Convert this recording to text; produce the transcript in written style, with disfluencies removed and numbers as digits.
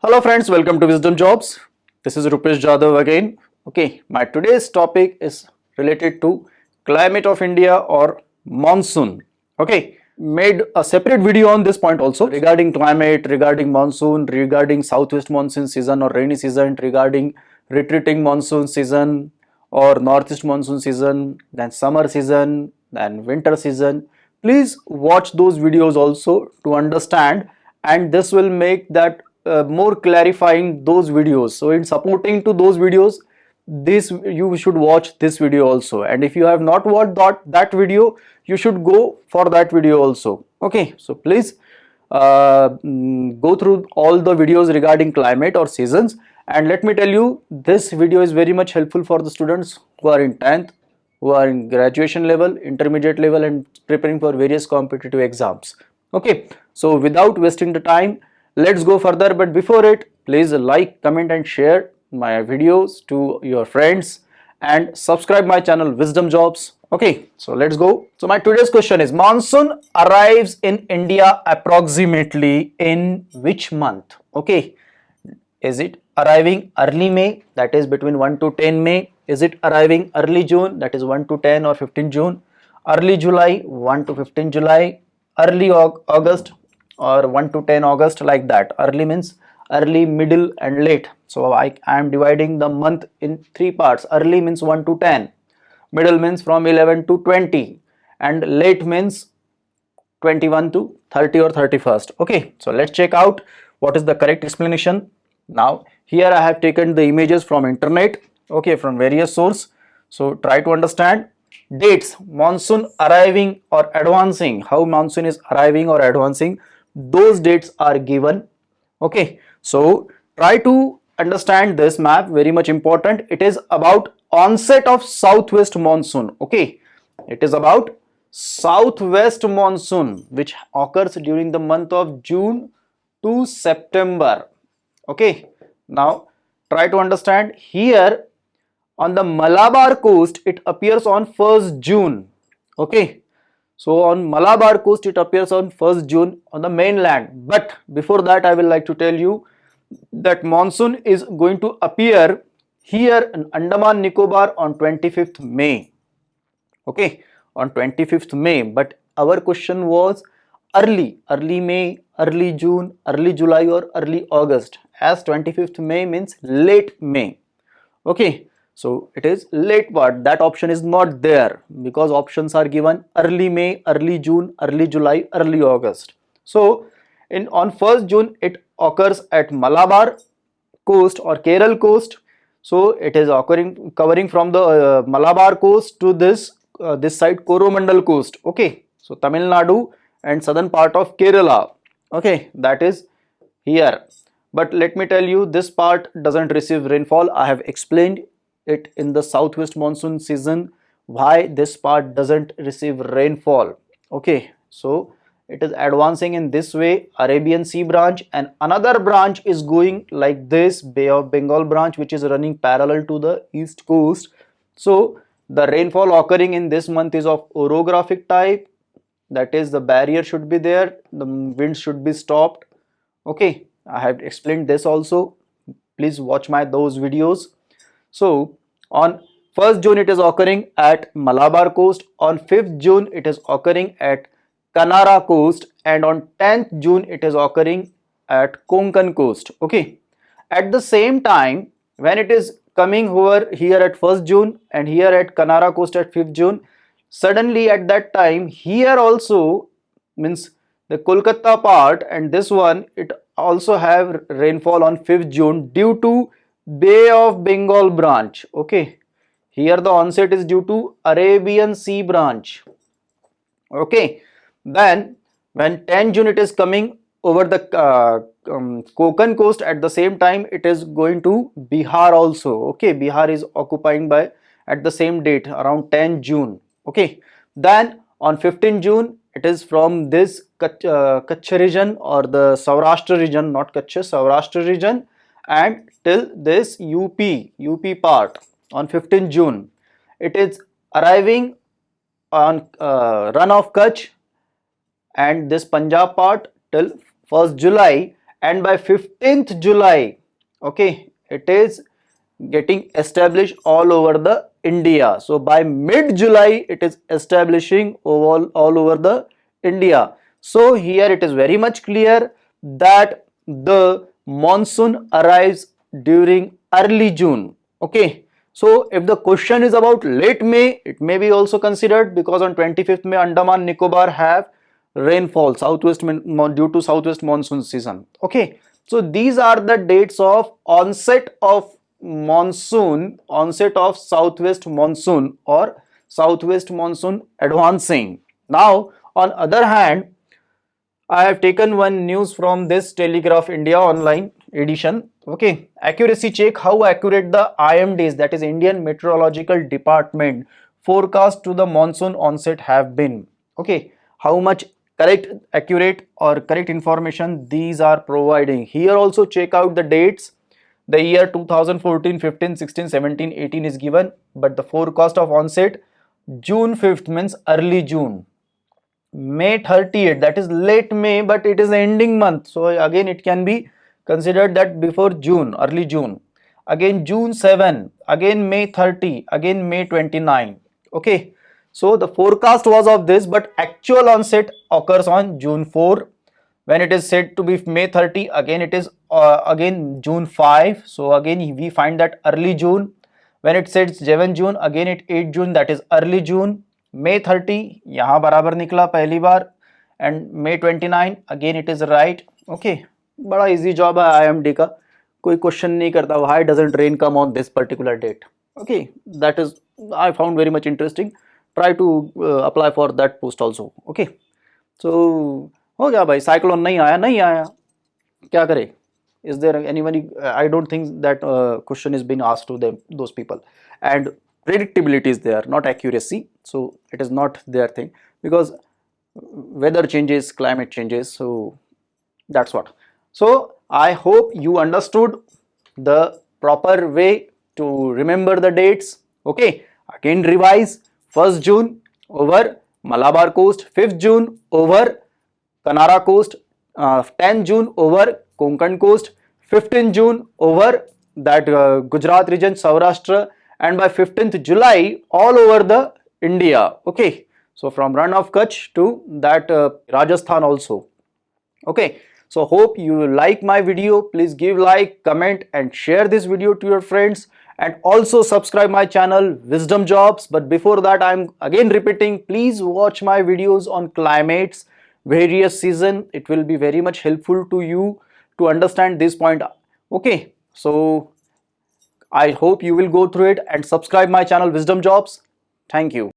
Hello friends, welcome to Wisdom Jobs. This is Rupesh Jadhav again. Okay, my today's topic is related to climate of India or monsoon. Okay, made a separate video on this point also regarding climate, regarding monsoon, regarding southwest monsoon season or rainy season, regarding retreating monsoon season or northeast monsoon season, then summer season, then winter season. Please watch those videos also to understand, and this will make that more clarifying those videos. So in supporting to those videos, this you should watch this video also, and if you have not watched that video, you should go for that video also. Okay, so please go through all the videos regarding climate or seasons, and let me tell you, this video is very much helpful for the students who are in 10th, who are in graduation level, intermediate level, and preparing for various competitive exams. Okay, so without wasting the time, let's go further. But before it, please like, comment and share my videos to your friends and subscribe my channel Wisdom Jobs. Okay, so let's go. So my today's question is, monsoon arrives in India approximately in which month? Okay, is it arriving early May, that is between 1 to 10 May? Is it arriving early June, that is 1 to 10 or 15 June? Early July, 1 to 15 July? Early August or 1 to 10 August, like that. Early means early, middle and late. So I am dividing the month in three parts. Early means 1 to 10, middle means from 11 to 20, and late means 21 to 30 or 31st. Okay, so let's check out what is the correct explanation. Now here I have taken the images from internet, okay, from various source. So try to understand dates, monsoon arriving or advancing, how monsoon is arriving or advancing, those dates are given. Okay, so try to understand this map, very much important. It is about onset of southwest monsoon. Okay, it is about southwest monsoon which occurs during the month of June to September. Okay, now try to understand here on the Malabar coast it appears on 1st June. Okay, so on Malabar coast it appears on 1st June on the mainland. But before that I will like to tell you that monsoon is going to appear here in Andaman Nicobar on 25th May. Okay, on 25th May. But our question was early May, early June, early July or early August, as 25th May means late May. Okay, so it is late part, that option is not there because options are given early May, early June, early July, early August. So on 1st June it occurs at Malabar coast or Kerala coast. So it is covering from the Malabar coast to this side Coromandel coast. Okay, so Tamil Nadu and southern part of Kerala. Okay, that is here. But let me tell you, this part doesn't receive rainfall. I have explained it in the southwest monsoon season why this part doesn't receive rainfall. Okay, so it is advancing in this way, Arabian Sea branch, and another branch is going like this, Bay of Bengal branch, which is running parallel to the east coast. So the rainfall occurring in this month is of orographic type, that is the barrier should be there, the wind should be stopped. Okay, I have explained this also, please watch those videos. So on 1st June it is occurring at Malabar coast, on 5th June it is occurring at Kanara coast, and on 10th June it is occurring at Konkan coast. Okay, at the same time when it is coming over here at 1st June and here at Kanara coast at 5th June, suddenly at that time here also means the Kolkata part and this one, it also have rainfall on 5th June due to Bay of Bengal branch. Okay, here the onset is due to Arabian Sea branch. Okay, then when 10 June it is coming over the Konkan coast, at the same time it is going to Bihar also. Okay, Bihar is occupying by at the same date around 10 June. Okay, then on 15 June it is from this Kutch region or the Saurashtra region, not Kutch, Saurashtra region, and till this UP part on 15 June. It is arriving on run of Kutch and this Punjab part till 1st July, and by 15th July, okay, it is getting established all over the India. So by mid July it is establishing all over the India. So here it is very much clear that the monsoon arrives during early June. Okay, so if the question is about late May, it may be also considered, because on 25th May Andaman Nicobar have rainfall due to southwest monsoon season. Okay, so these are the dates of onset of monsoon, onset of southwest monsoon or southwest monsoon advancing. Now on other hand, I have taken one news from this Telegraph India online edition. Okay, accuracy check, how accurate the IMDs, that is Indian Meteorological Department, forecast to the monsoon onset have been. Okay, how much correct, accurate or correct information these are providing. Here also check out the dates. The year 2014, 15, 16, 17, 18 is given, but the forecast of onset June 5th means early June. May 30th, that is late May, but it is the ending month, so again it can be considered that before June, early June. Again June 7, again May 30, again May 29. Okay, so the forecast was of this, but actual onset occurs on June 4. When it is said to be May 30, again it is again June 5. So again we find that early June. When it says 7 June, again it 8 June, that is early June. May 30 यहाँ बराबर निकला पहली बार, and May 29 again it is right. Okay, बड़ा easy job है IMD का, कोई question नहीं करता why doesn't rain come on this particular date. Okay, that is I found very much interesting. Try to apply for that post also. Okay, so हो गया भाई, cyclone नहीं आया, नहीं आया, क्या करे? Is there anybody? I don't think that question is being asked to them, those people, and predictability is there, not accuracy. So it is not their thing, because weather changes, climate changes, so that's what. So I hope you understood the proper way to remember the dates. Okay, again revise. 1st June over Malabar coast, 5th June over Kanara coast, 10th June over Konkan coast, 15th June over that Gujarat region, Saurashtra, and by 15th July all over the India. Okay, so from run of Kutch to that Rajasthan also. Okay, so hope you like my video. Please give like, comment and share this video to your friends, and also subscribe my channel Wisdom Jobs. But before that, I'm again repeating, please watch my videos on climates, various season. It will be very much helpful to you to understand this point. Okay, so I hope you will go through it and subscribe my channel Wisdom Jobs. Thank you.